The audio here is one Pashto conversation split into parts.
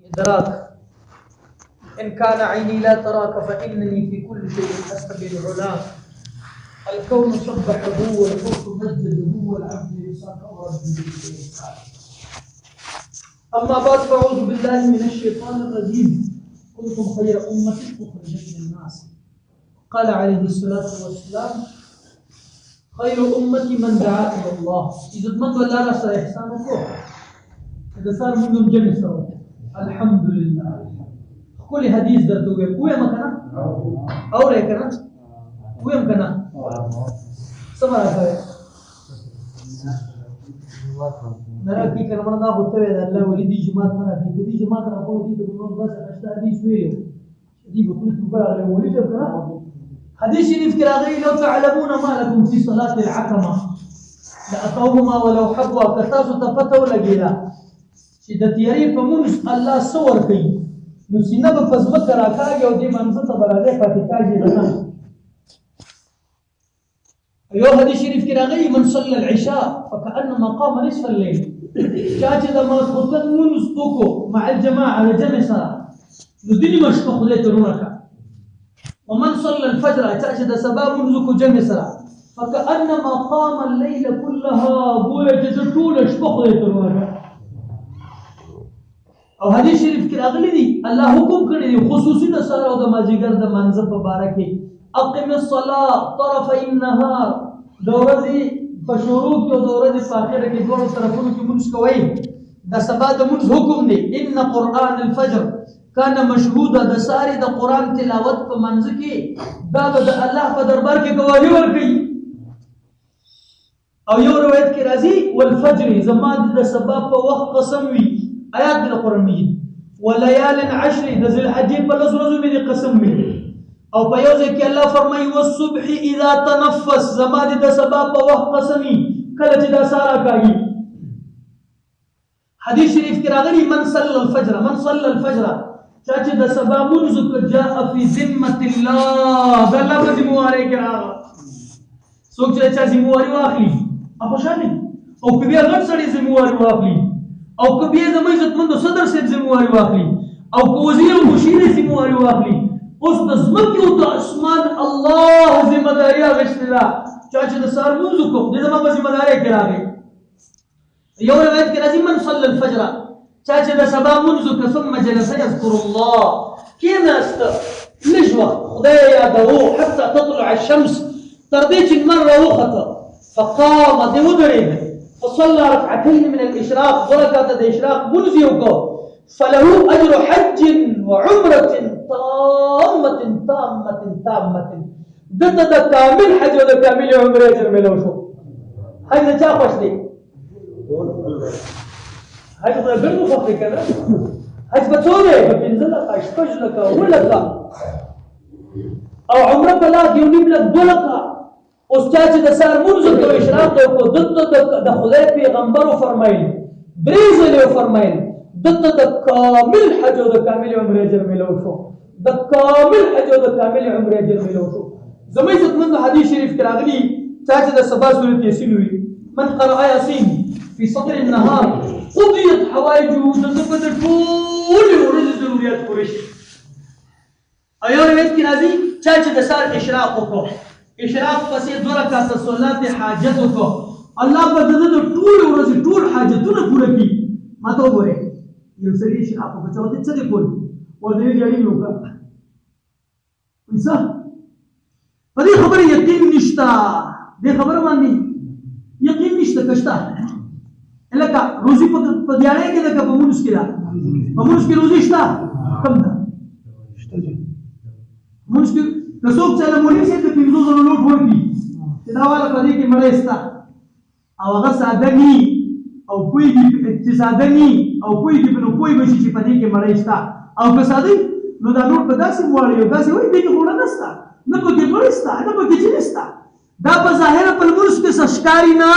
إدراك. إن كان عيني لا تراك فإنني في كل شيء أستبين علاك. الكون سبحه والحوت مجده والعبد يساك وربي بالإحسان. أما بعد فأعوذ بالله من الشيطان الرجيم. كنتم خير أمة أخرجت للناس. قال عليه الصلاة والسلام خير أمتي من دعا إلى الله. إذا من ولا رأس إحسانه إذا صار منهم جمع سوا الحمد لله. كل حديث درتوه وين مكانه أو رأيكنا وين مكانه سمعنا نرى في كلام الله بتوه الله ولدي جماعة نرى في كذي جماعة رأوا دي تقولون بس أشتاء حديث ويله دي بقول تقول على ولدي كنا حديث شريف كراغي لو تعلمون ما لكم في صلاة العتمة لأطوهما ولو حبوا كتاسو تفتوا لجيلا شدت يري فمونس الله صور كي نسينا بفزمك راكاجي ودي منزل تبرادي فاتكاجي لنا. أيها حديث شريف كراغي من صلى العشاء فكأنما قام نصف الليل. شاهد ما تخطط مونس توكو مع الجماعة على جمع صلاة نديني مش تخليت رونك. ومن صلى الفجر تأجد سباب منذ جمع صلاة فكأنما قام الليل كلها بوجد طول اشبخ يترونك. او حدیث شریف کې راغلی دی الله حکم کړی دی خصوصي د سهار او د مازیګر د منځ په باره کې اقم الصلاه طرفي النهار د ورځې په شروع کې او د ورځې په اخر کې دوه طرفونو کې مونږ کوي د سبا د مونږ حکم دی ان قران الفجر کان مشهودا د ساری د قران تلاوت په منځ کې دا د الله په دربار کې گواهی ورکړي. او یو روایت کې راځي والفجر زما د سبا په وخت قسم وي آیات د قرآن مجید وليال عشر د ذل حجې په لس ورځو مې قسم وي. او په یو ځای کې الله فرمایي والصبح اذا تنفس زما د سبا په وخت قسم وي کله چې دا سارا کوي. حدیث شریف کې راغلی من صلى الفجر چا چې د سبا منځ جاء فی ذمه الله د الله په ذمہواری کې راغله. څوک چې چا ذمہواری واخلي او خوشاله او کبي غټ سړي ذمہواری واخلي او کبي زموږ عزتمند صدر صاحب ذمہواری واخلي او وزیر او مشیر ذمہواری واخلي اوس د زمکه او د اسمان الله ذمہ داری غشتلا چا چې د سار منځ کو د زما په ذمہ داری کې راغی. یو روایت کې راځي من صلى الفجر چا چې د سبا منځ ثم جلس يذكر الله کیناست لجوه خدای یادو حتى تطلع الشمس تر دې چې لمر راوخته فقام دې ودرېد فصلى ركعتين من الإشراق وركعت الإشراق منزيوكو فله أجر حج وعمرة تامة ده كامل حج وده كامل عمرة أجر ملوشو حج ده چا خوش دي حج ده برنو فقر كنا حج بطوله ببنزل لك اشتج لك ولك او عمرة بلاك يونيم لك دولك اوس چا چې د سار منځ ته اشراق کو دته د خدای پیغمبر فرمایي بریزل فرمایي دته د کامل حج او د کامل عمره اجر ملو شو د کامل حج او د کامل عمره اجر ملو شو. زموږ عزتمند حدیث شریف کې راغلي چا چې د سبا سورۃ یاسین وي من قرأ یاسین فی صدر النهار قضیت حوائجه د زبد ټول ورځې ضرورت پوره شي. ایو روایت کې راځي چا چې د سار اشراق وکړو اشراق پسې دوه رکعات صلات حاجت وکړو الله په دغه ټول ورځې ټول حاجتونه پوره کړي. ماته وګوره یو سړي اشراق په چاته څه دی کول ورته جوړی نو کا پیسه په دې خبره یقین نشتا دې خبره باندې یقین نشته کښتا الکه روزي په دیاړې کې د کومونس کې را کومونس کې روزي شتا کم ده شته مونږ کې کڅوک چې مولوی سي ته 500 لوټ ورکړي چې دا والا په دې کې مړې ستا او هغه ساده ني او پويږي چې ساده ني او پويږي په نو پوي بشي چې په دې کې مړې ستا او که ساده نو دا نوټ په داسې موړ یو داسې وایي دې کې وړه نستا نه په کې مړې ستا نه په کې چې نستا دا په ظاهر په مرس کې سشکاري نه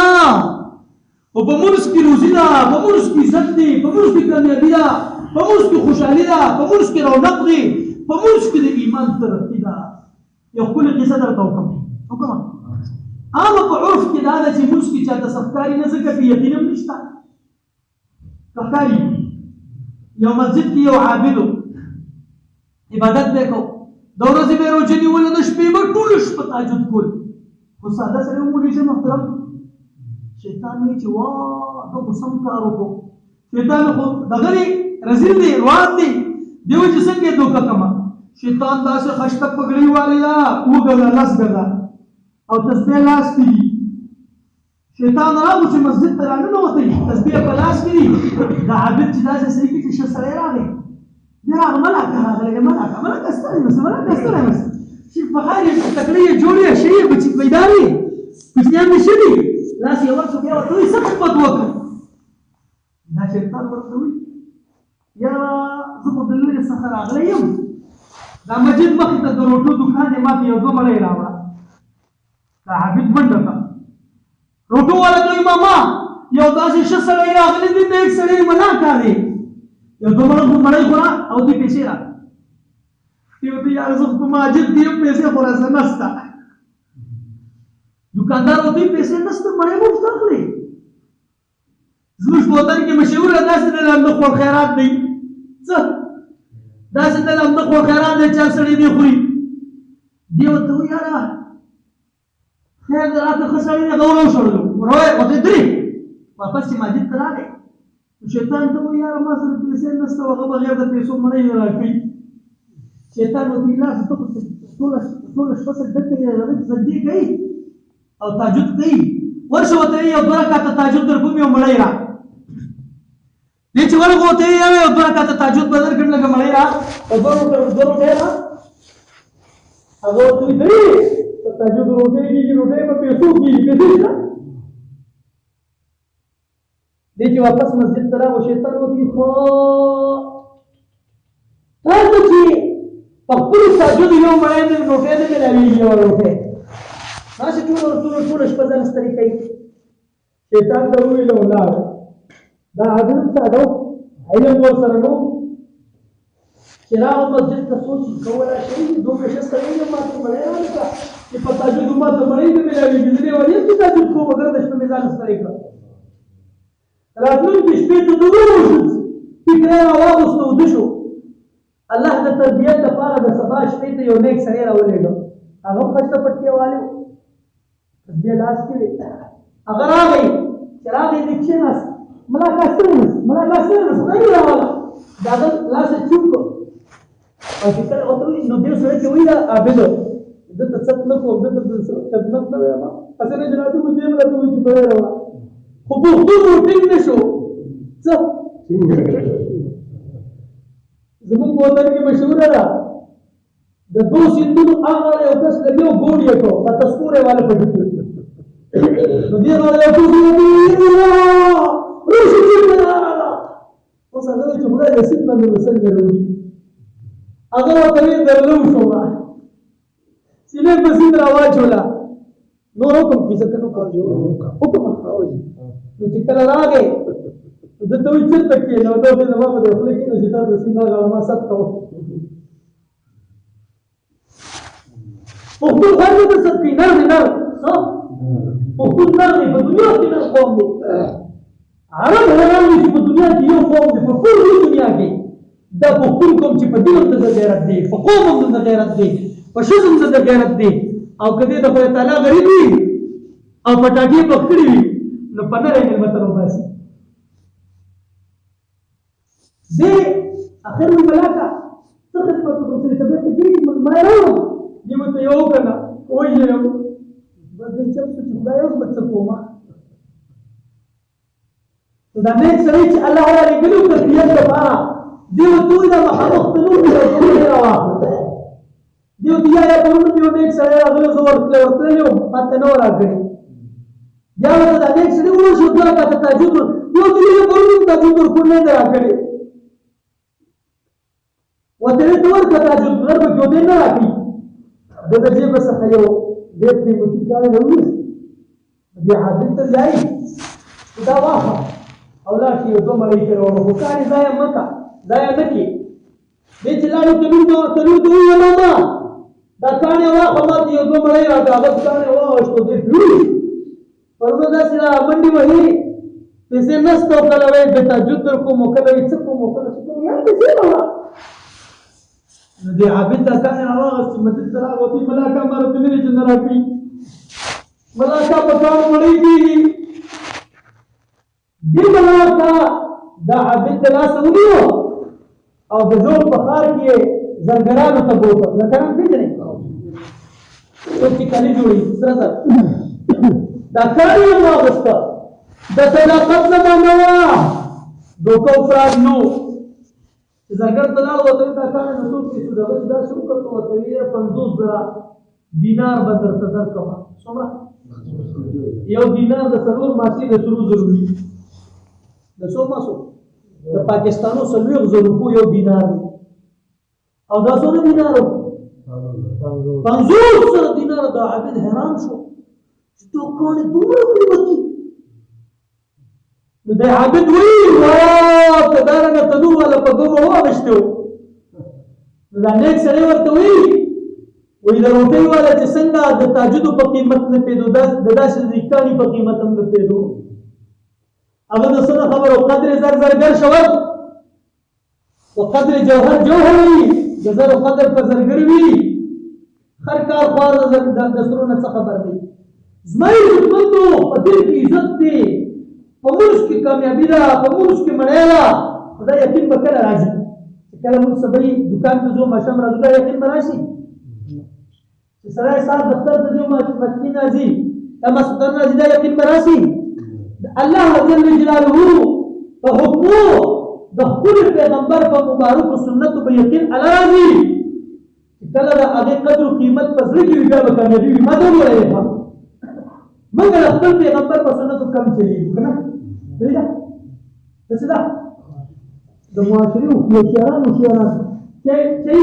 او په مرس کې روزي ده په مرس کې عزت دي په مرس کې کامیابی ده په مرس کې خوشحالي ده په مرس کې رونق دي په مرس کې د ایمان ترقي ده. یو خپل قصه درته وکړم عام په عرف کې دا ده چې موږ کې چاته سختکاري نه ځکه په یقین هم نشته سختکاري یو مسجد کې یو عابد عبادت به کو د ورځې به روزه نیولې د شپې به ټول شپه تهجد کول خو ساده سره ومولي چې محترم شیطان وی چې وا دا خو سم کار وکړو شیطان خو دغه رزیل دی روان دی دیو چې څنګه دوکه کما شیطان داسې خشته پګړی والی دا وګړه لاس ګرځا او تسبیح لاس کړي شیطان راغو چې مسجد ته راننوتی تسبیح په لاس کړي دا عابد چې داسې صحیح کې چې سړی راغی دی راغه ملاکه راغلی ملاکه ستړی مس چې په خیر تکړه یې جوړې شي بچي پیدا وي کوچنیان مې شدي لاس یې ورته بیا ورته وایي څه خدمت وکړه دا شیطان ورته وایي یاره زه خو د لرې څخه راغلی یم دا مسجد مخې ته د روټو دوکان یې ماته یو دوه مړۍ راوړه دا عابد منډه کړه روټو والا دوی ماما یو داسې ښه سړی راغلی دی د یک سړی منا کار دی یو دوه مړۍ خورا او دوی پیسې راغله یو ته یار زه په مسجد کې یم پیسې خو راسره نشته دوکاندار ورته وایي پیسې نشته مړۍ مفت اخلي زموږ په وطن کې مشهوره داسې د لمده خور خیرات دی څه داسې د لمده خور خیرات دی چې هر سړی دی خوري دی ورته وایي یاره خیر دی راته ښه سړی دی هغه وشړلو ورته درې واپس چې مسجد ته راغی شیطان ته وایي یاره ما سره پیسې نشته هغه بغیر د پیسو مړۍ راکوي شیطان ورته لاس ته ټوله شپه سجده کوي سجدې کوي او تهجد کوي ورشه ورته یو دوه رکعته تهجد در کوم یو مړۍ را دې چې ورغه ورته یو دوه رکعته تهجد به درکړم لکه مړۍ را او دوه روټۍ را هغه ورته وایي درې تهجد روټۍ کېږي روټۍ په پیسو کېږي پیسې شته دې چې واپس مسجد ته راغو شیطان ورته وایي خو تاسو چې په خپل تهجد یو مړۍ نه روټۍ نه ملاویږي یو روټۍ ماشي ټول شپه ځان ستړي کوي شیطان ته وویل ولاړ دا عادل ساده علم ورسره نو چې راغو مسجد ته سوچ کولی شي دومره ښه ستړی یم ماته مړۍ راولیکه چې په تهجد ماته مړۍ نه ملاویږي زه دې ولې چې تهجد کوم مګر د شپې مې ځان ستړی کړه راتلونکې شپې ته د وشو فکر یې راواغوسته وده شو الله د تربیت لپاره د سبا شپې ته یو نیک سړی راولېږه هغه هم خشته پټکې والی و تسبیح لاس کې وي هغه راغی چې راغی دې کښېناست ملاقات ستړی نس خدای یې راوله د هغه لاس یې چوپ کړ او چې کله ورته وایي نو دې سړی چې وایي دا عابد دلته څه نه کوم دلته خدمت نه وایم هسې نه چې راته وایي دې مې راته وایي چې مړۍ راوړه خو پښتون مو ټینګ نه شو څه زمونږ په وطن کې مشهوره ده د دو سیندونو هغه یو کس لګي او ګوډ یې کړو په تسکورې والا پټي کې نو دې والا یو څه دی روشي دې نه اوس هغه چې خدای نصیب باندې وسنګ وروړي هغه ورته درلو شو سینې په سین راواچولا نور حکم کیسه کنو کاجو حکم راوځي نو چې کله راغی د دوی چرته کې نو دا په نوو د خپل کې چې تاسو سینا غوما ست کوو پښتون هغه د ست کې نه څه پښتون نه په دنیا کې نه قوم دي عرب هغه چې په دنیا کې یو قوم دي په ټول دنیا کې دا پښتون کوم چې په دین د غیرت دی په قوم د غیرت دی په شزم د غیرت دی او کدی د خدای تعالی غریب وي او پټاټي پکړی وي نو پنه یې ملمت روباسي دې اخر وی ملاکا څه په توګه چې طبيعت کې ما راو دې مته یو کنه وای یې بده چې څه خدای اوس بچ کوما دا نه سړي چې الله تعالی ګلو تربيت لپاره دې دوی د محبت تنور دی راو دیو دیا یا پرونه دیو نیک سړی راغلی زه ورتللی وم ماته نه راغلی بیا ورته دا نیک سړي وویل چې دوه رکعته تهجد دیو دیا یا پرونه تهجد ورکړ نه دی راغلی ورته یې ورته ورکړه تهجد نور به کې نه راکړي د د جیب څخه یو ډېر قیمتي کاڼی راوویست بیا حاضر ته ځایي دا واخله او لاړ شي یو دوه مړۍ کې راوړه خو کاڼي ضایع مه کړه ضایع نه کړي دې چې لاړو تنور ته وویل ماما دا کاڼي واخله ماته یو دوه مړۍ راکړه هغه کاڼي واخیستو دې پرېږدي پرونه داسې منډې وهي پیسې نشته او کله وایي د تهجد در کوم او کله وایي څه کوم او کله څه کوم یا نو دې عابد دا کان راغست مسجد ته راغوتی ملاکا مارته نه چې نه راپی ملاکا په کار وړي کیږي دې ملاکا دا عابد ته لاس ونیو او د جوړ په خار کې زنګرانو ته بوته زنګران پیژنې څوک چې کلی جوړي سره دا کار یې واغسته د صداقت زمانه وه دوکه افراد نو چې زرګر ته لاړ ورته دا کار نه څوک چې دغه چې داسې وکړه ورته ویې 50,000 دینار به درته درکړم څومره یو دینار د څلور ماسې د سرو زرو وي د څو ماسو د پاکستانو 40,000 یو دینار دی او دا څونه دینار 50,000 دینار دا عابد حیران شو چې تو کونه دومره قیمتي نو د عابد وی واه کدارنه تنور ولا په دومره واغشتو نو دا نیک سره ورته وی وی د روټي والا چې څنګه د تاجدو په قیمت نه پیدو د داسې ځکاني په قیمت هم نه پیدو هغه د سره خبرو قدر زرګر شول او قدر جوهر جوهري د زر قدر په زرګر وی هر کار خوار د دسترونه څه خبر دی زمای خپلو په دې کې عزت دی په موږ کې کامیابی ده په موږ کې مړی ده خدای یقین به کله راځي کله موږ سبا دکان ته ځو ماشام راځو دا یقین به راشي چې سړی سات دفتر ته ځو ماشین راځي یا ماسوتن راځي دا یقین به راشي الله جل جلاله په حکمو د خپل پیغمبر په مبارک سنتو به یقین الله راځي کله د هغه قدر او قیمت په ځل کې بیا به کامیابی ما ته وایي مګر خپل پیغمبر په سنتو کم چلیږي کنه دیدا څه د معاشري او شیران چې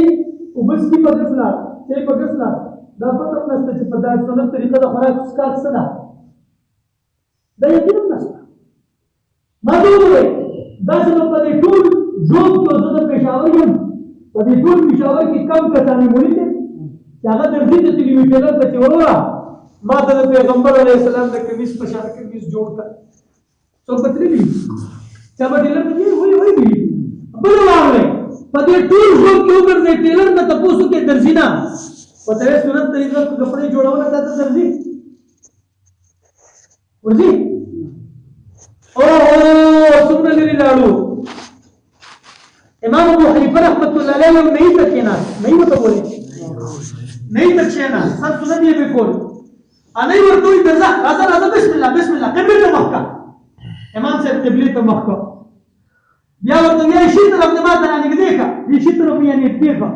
وبس کی په غسلا چې په غسلا دا پته نشته چې په داسې سنت طریقه د خوراک څخه څه ده دا یقین نشته ما ته وایي دا چې په دې ټول ژوند کې زه د پېښور یم په دې ټول پېښور کې کم کسانې ولیدل چې هغه د دې ټلویزیون ته چې وره ما ته د پیغمبر علیه السلام د کمیس په شان کمیس جوړ کړ څو پتري دي چا به ډیلر ته وای دي بل واره په دې ټول ژوند کې وګرځي ټیلر نه تاسو کې درځینا په دې سنت طریقه په کپڑے جوړونه تاسو درځي ورځي او څومره لري لاړو امام ابو حنیفه رحمۃ اللہ علیہ نہیں تکینا نہیں مت بولے نہیں تکینا سب سنت یہ به کول انای ورته درځه راځه بسم الله قبله ته مخکا امام صاحب قبله ته مخکا بیا ورته یې شي طرف ته ماته نه نګدې کا دې شي طرف یې نه پیفا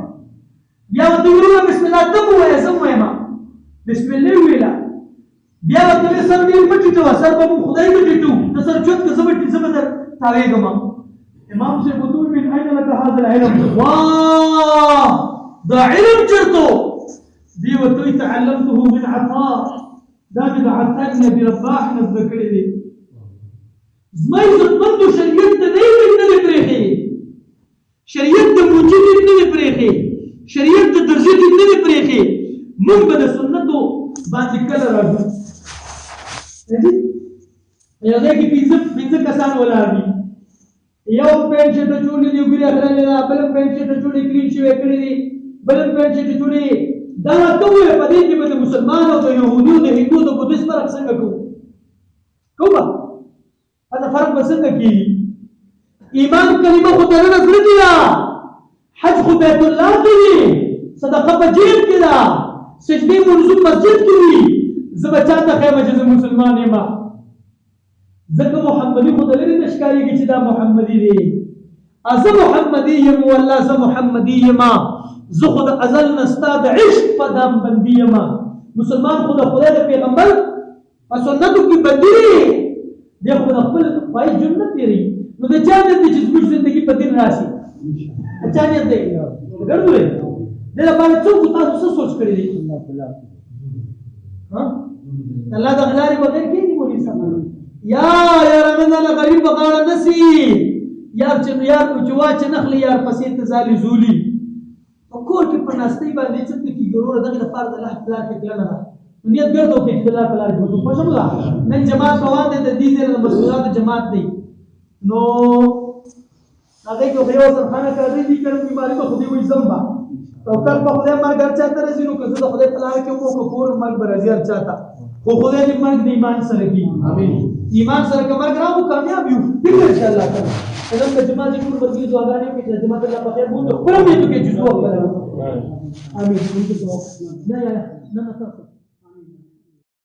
بیا ورته ویلو بسم الله ته وایې زم وایم بسم الله ویلا بیا ورته سر دې پټی ته سر په خدای دې ټو ته سر چوت کې زبټي زبدر تاویګم امام صاحب وتو من اين لك هذا العلم واه دا علم چرته دی وتو تعلمته من عطاء دا د عطاء نبی رباح نذکر دی زمای زمندو شریعت ته نه پرېخي شریعت ته موجود نه پرېخي شریعت ته درځي نه پرېخي موږ به د سنتو باندې کله راځو یو ځای کې پنځه کسان ولاړ دي یو پنځه شته چولې دی ګوري اخره نه بل پنځه شته چولې کلین شوی کړی دی بل پنځه شته چولې دا ته وې په دې کې به مسلمان او د يهودو د هندو د بودیست فرق څنګه کومه دا فرق به څنګه کیږي ایمان کلمه خو ته نه کړی دا حج خو بیت الله کې دی صدقه په جیب کې ده سجدي منظم مسجد کې وي زه بچا ته خیمه چې مسلمان یم ځکه محمدي خو دلته نشکاريږي چې دا محمدي دی ازه محمدي یم والله زه محمدي یم زه خو د ازل نستا د عشق په دام بندي یم مسلمان خو د خدای د پیغمبر په سنتو کې بندي دی خو د خپل پای جنت لري نو د چا نه چې زموږ ژوندۍ په دین راشي چا نه دی ګرځوي د لپاره څوک تاسو څه سوچ کړی دی ها الله د غلاري بغیر کې دی مولوی صاحب یا رمضان غریب غاړه نسی یار چې جوا چې نخلی یار پسې تزالي زولي او کور کې په ناستې باندې چې کې ګورو دغه لپاره د الله پلا کې کړنه ده نیت ګرځو کې الله پلا کې وځو په شمولا نن جماعت روان دي د دې ځای مسؤلات جماعت دی نو هغه کې خو یو سرخانه کړی دي کړم بیماری به خو دې وایي زمبا او کله په خدای مرګ هر چاته راځي نو که زه د خدای په لاره کې وم که کور مرګ به راځي هر چاته خو خدای دې مرګ د ایمان سره کېږي امین ایمان سره که مرګ راغو کامیاب یو فکر انشاءالله کوم نن که جماعت ټول ورګي دعاګانې وکړي چې جماعت الله په خیر بوته خپل دې کې جزو خپل امین نه نه نه